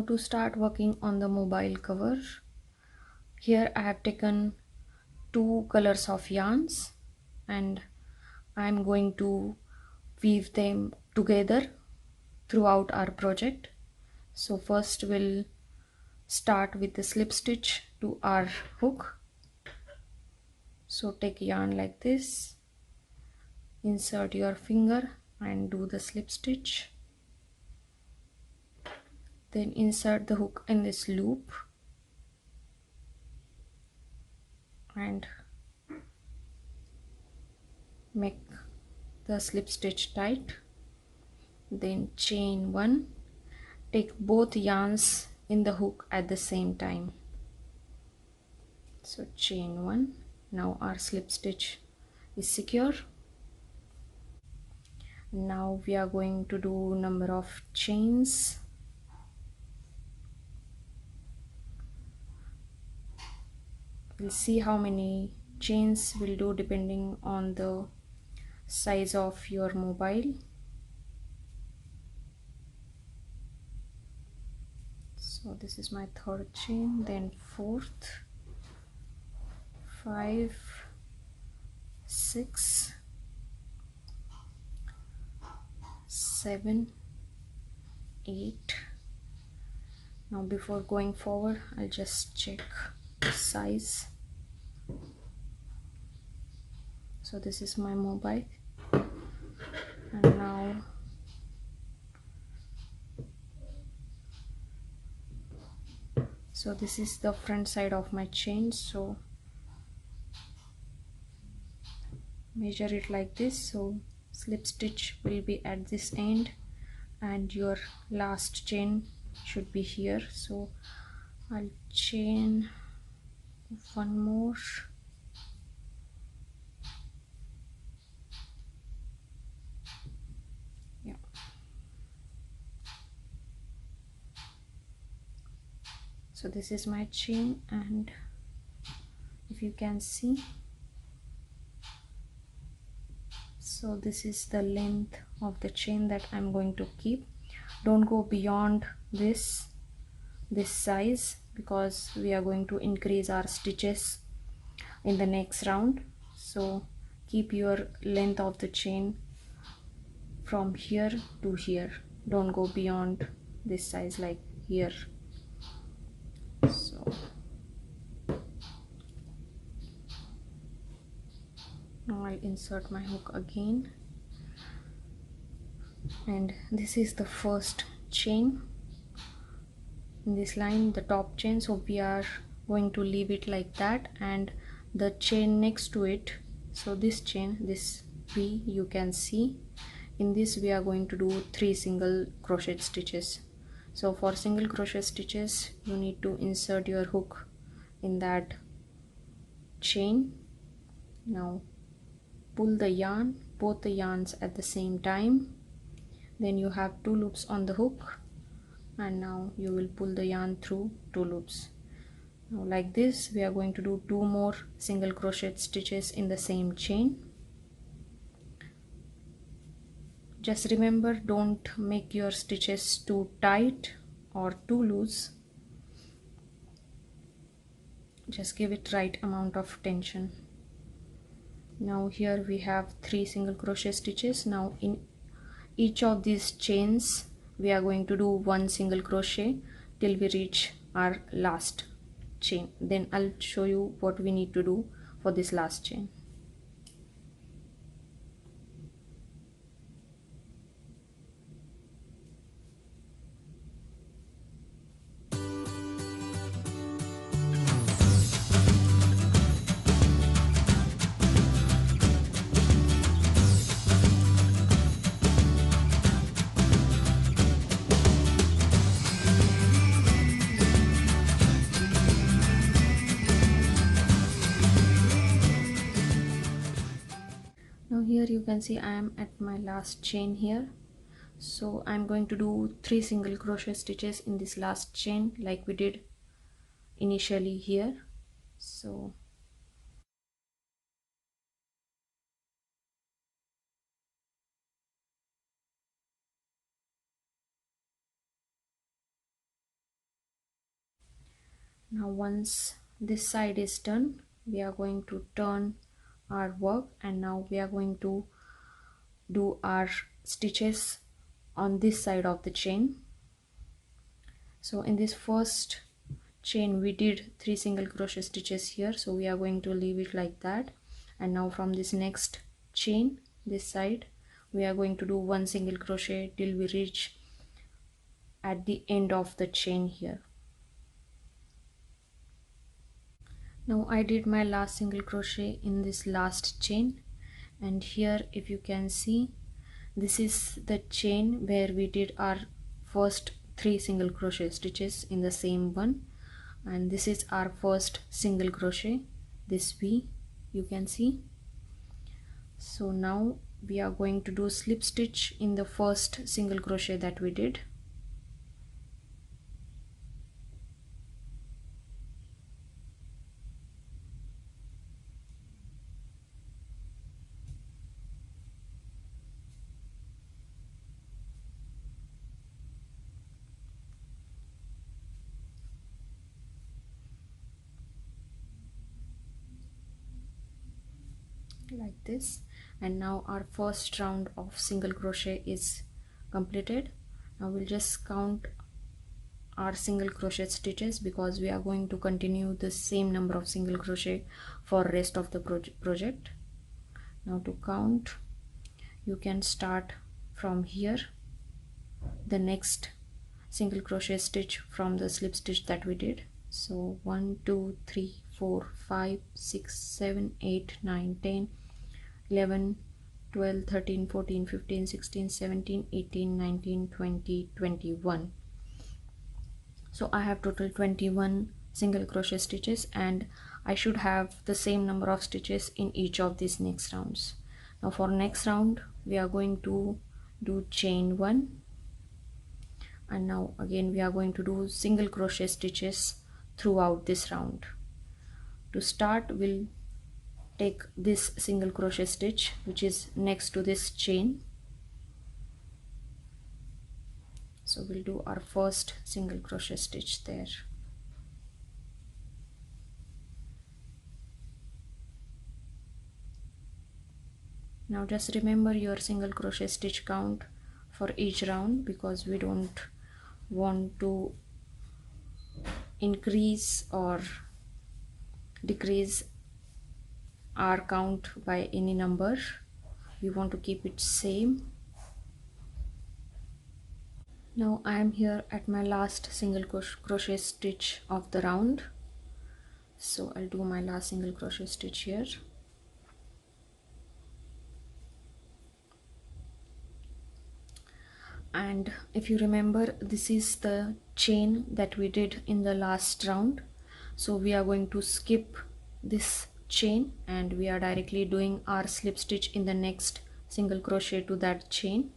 to start working on the mobile cover, here I have taken two colors of yarns and I am going to weave them together throughout our project. So first we'll start with the slip stitch to our hook. So take yarn like this, insert your finger and do the slip stitch, then insert the hook in this loop and make the slip stitch tight, then chain one, take both yarns in the hook at the same time. So chain one. Now our slip stitch is secure. Now we are going to do number of chains. We'll see how many chains we'll do depending on the size of your mobile. So this is my third chain, then fourth, 5, 6, 7, 8. Now before going forward, I'll just check the size. So this is my mobile, and now so this is the front side of my chain, so measure it like this. So slip stitch will be at this end and your last chain should be here. So I'll chain one more, yeah. So this is my chain, and if you can see, so this is the length of the chain that I'm going to keep. Don't go beyond this size because we are going to increase our stitches in the next round. So keep your length of the chain from here to here, don't go beyond this size, like here. So now I'll insert my hook again, and this is the first chain in this line, the top chain. So we are going to leave it like that, and the chain next to it, so this chain, this V, you can see in this we are going to do 3 single crochet stitches. So for single crochet stitches you need to insert your hook in that chain. Now pull the yarn, both the yarns at the same time, then you have 2 loops on the hook, and now you will pull the yarn through 2 loops. Now like this we are going to do 2 more single crochet stitches in the same chain. Just remember, don't make your stitches too tight or too loose, just give it right amount of tension. Now here we have 3 single crochet stitches. Now in each of these chains we are going to do 1 single crochet till we reach our last chain, then I'll show you what we need to do for this last chain. Now here you can see I am at my last chain here, so I'm going to do 3 single crochet stitches in this last chain like we did initially here. So Now once this side is done, we are going to turn our work, and now we are going to do our stitches on this side of the chain. So in this first chain we did 3 single crochet stitches here, so we are going to leave it like that. And now from this next chain, this side, we are going to do 1 single crochet till we reach at the end of the chain here. Now I did my last single crochet in this last chain, and here if you can see, this is the chain where we did our first 3 single crochet stitches in the same one, and this is our first single crochet, this V you can see. So now we are going to do slip stitch in the first single crochet that we did. Like this, and now our first round of single crochet is completed. Now we'll just count our single crochet stitches, because we are going to continue the same number of single crochet for rest of the project. Now to count, you can start from here, the next single crochet stitch from the slip stitch that we did. So 1 2 3 4 5 6 7 8 9 10 11 12 13 14 15 16 17 18 19 20 21. So I have total 21 single crochet stitches, and I should have the same number of stitches in each of these next rounds. Now for next round we are going to do chain 1, and now again we are going to do single crochet stitches throughout this round. To start, we'll take this single crochet stitch which is next to this chain, so we'll do our first single crochet stitch there. Now just remember your single crochet stitch count for each round, because we don't want to increase or decrease our count by any number. We want to keep it same. Now I am here at my last single crochet stitch of the round, so I'll do my last single crochet stitch here. And if you remember, this is the chain that we did in the last round, so we are going to skip this chain and we are directly doing our slip stitch in the next single crochet to that chain.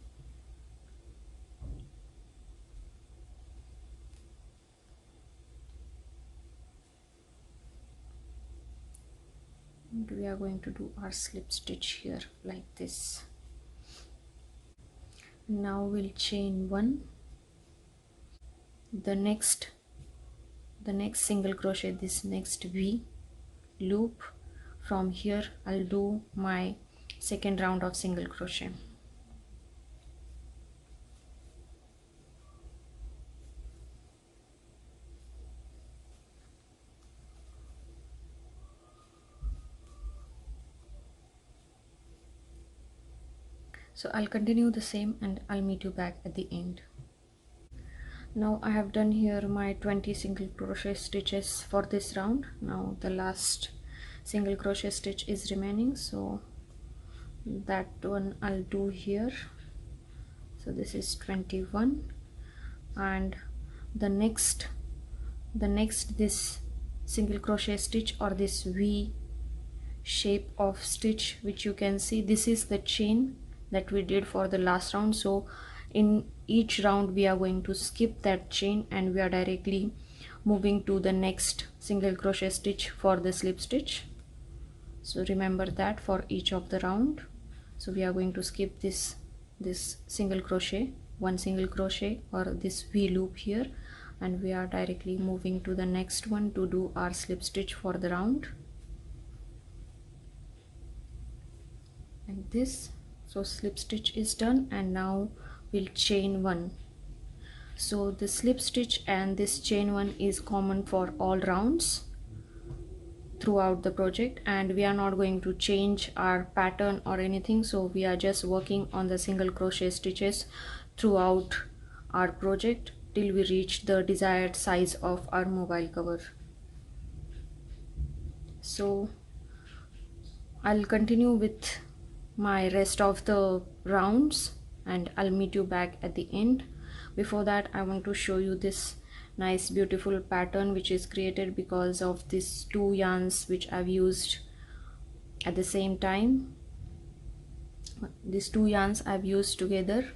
And we are going to do our slip stitch here like this. Now we'll chain 1, the next single crochet, this next V loop. From here I'll do my second round of single crochet. So I'll continue the same and I'll meet you back at the end. Now I have done here my 20 single crochet stitches for this round. Now the last single crochet stitch is remaining, so that one I'll do here. So this is 21, and the next this single crochet stitch or this V shape of stitch which you can see, this is the chain that we did for the last round. So in each round we are going to skip that chain and we are directly moving to the next single crochet stitch for the slip stitch. So remember that for each of the round. So we are going to skip this single crochet, one single crochet or this V loop here, and we are directly moving to the next one to do our slip stitch for the round, like this. So slip stitch is done, and now we'll chain one. So the slip stitch and this chain one is common for all rounds throughout the project, and we are not going to change our pattern or anything, so we are just working on the single crochet stitches throughout our project till we reach the desired size of our mobile cover. So I'll continue with my rest of the rounds and I'll meet you back at the end. Before that, I want to show you this nice beautiful pattern which is created because of these two yarns which I've used at the same time. These two yarns I've used together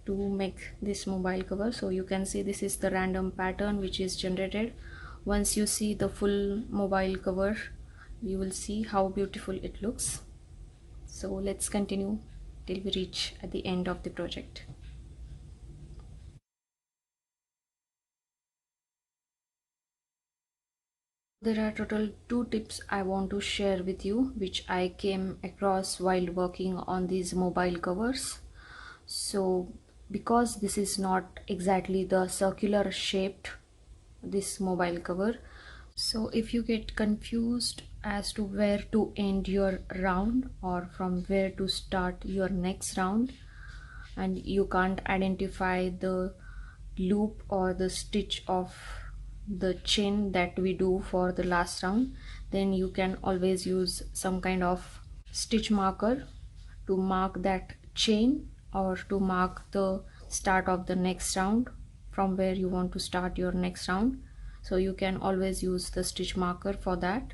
to make this mobile cover. So you can see this is the random pattern which is generated. Once you see the full mobile cover, you will see how beautiful it looks. So let's continue till we reach at the end of the project. There are total 2 tips I want to share with you which I came across while working on these mobile covers. So because this is not exactly the circular shaped this mobile cover, so if you get confused as to where to end your round or from where to start your next round, and you can't identify the loop or the stitch of the chain that we do for the last round, then you can always use some kind of stitch marker to mark that chain or to mark the start of the next round from where you want to start your next round. So you can always use the stitch marker for that.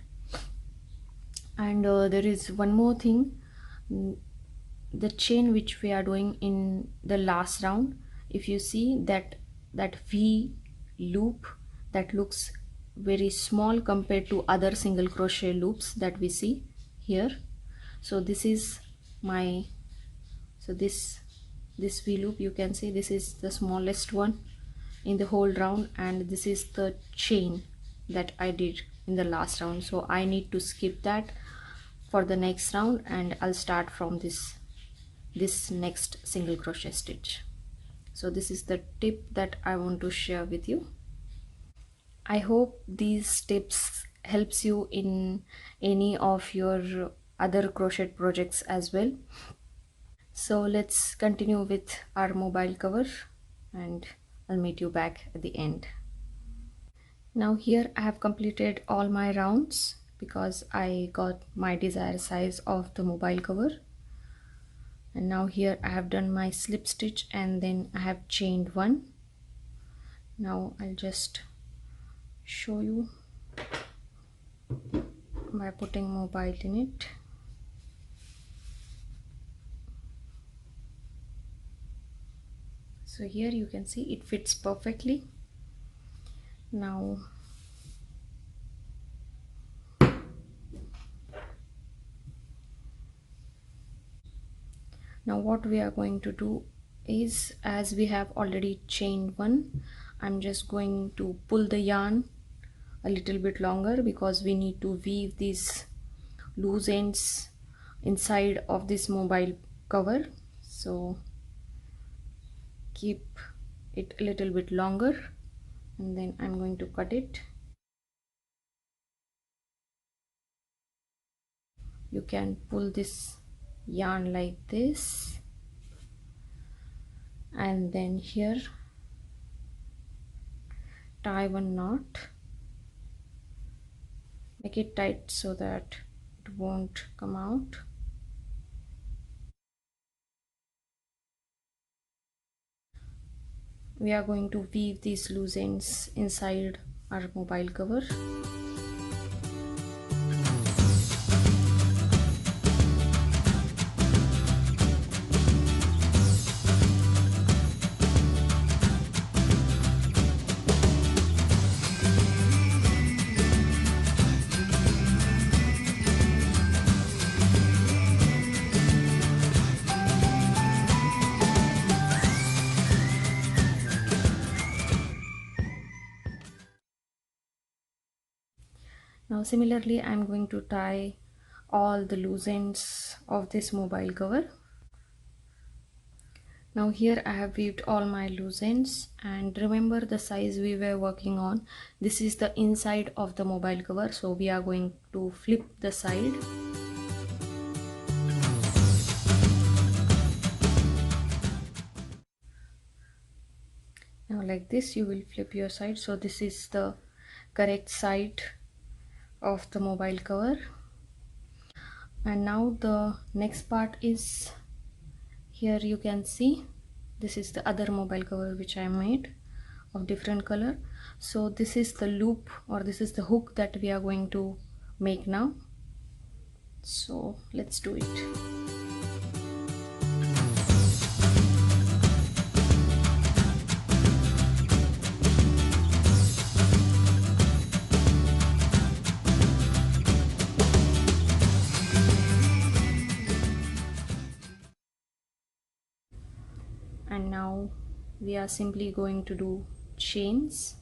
And there is one more thing, the chain which we are doing in the last round, if you see that V loop, that looks very small compared to other single crochet loops that we see here. So this is my, so this V loop, you can see this is the smallest one in the whole round, and this is the chain that I did in the last round. So I need to skip that for the next round, and I'll start from this next single crochet stitch. So this is the tip that I want to share with you. I hope these tips helps you in any of your other crochet projects as well. So let's continue with our mobile cover and I'll meet you back at the end. Now here I have completed all my rounds because I got my desired size of the mobile cover. And now here I have done my slip stitch and then I have chained one. Now I'll just show you by putting mobile in it. So here you can see it fits perfectly. Now what we are going to do is, as we have already chained one, I'm just going to pull the yarn a little bit longer because we need to weave these loose ends inside of this mobile cover. So keep it a little bit longer and then I'm going to cut it. You can pull this yarn like this and then here tie one knot, make it tight so that it won't come out. We are going to weave these loose ends inside our mobile cover. Now similarly I'm going to tie all the loose ends of this mobile cover. Now here I have weaved all my loose ends, and remember the size we were working on. This is the inside of the mobile cover, so we are going to flip the side. Now like this you will flip your side, so this is the correct side of the mobile cover. And now the next part is, here you can see this is the other mobile cover which I made of different color. So this is the loop, or this is the hook that we are going to make now. So let's do it. And now we are simply going to do chains.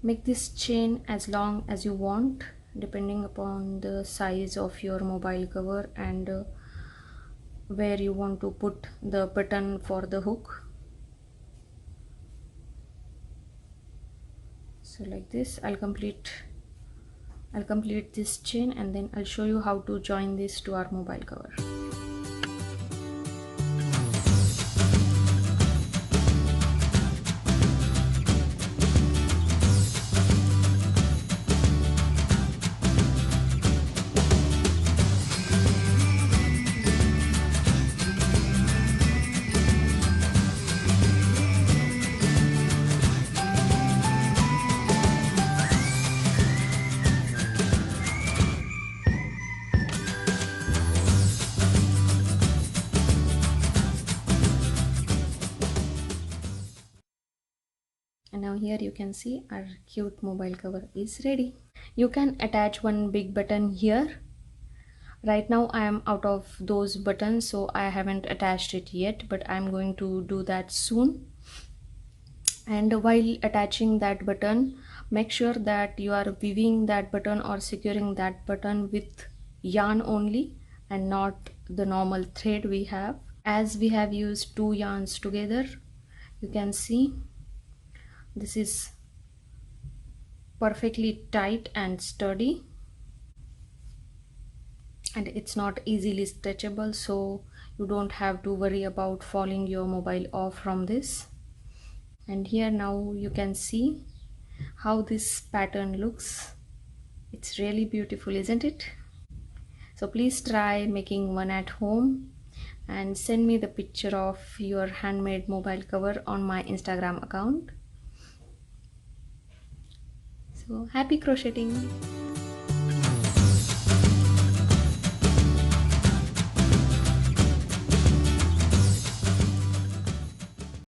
Make this chain as long as you want, depending upon the size of your mobile cover and where you want to put the button for the hook. So like this I'll complete this chain, and then I'll show you how to join this to our mobile cover. And now here you can see our cute mobile cover is ready. You can attach one big button here. Right now I am out of those buttons, so I haven't attached it yet, but I'm going to do that soon. And while attaching that button, make sure that you are weaving that button or securing that button with yarn only and not the normal thread we have. As we have used two yarns together, you can see this is perfectly tight and sturdy, and it's not easily stretchable, so you don't have to worry about falling your mobile off from this. And here now you can see how this pattern looks. It's really beautiful, isn't it? So please try making one at home and send me the picture of your handmade mobile cover on my Instagram account. So happy crocheting!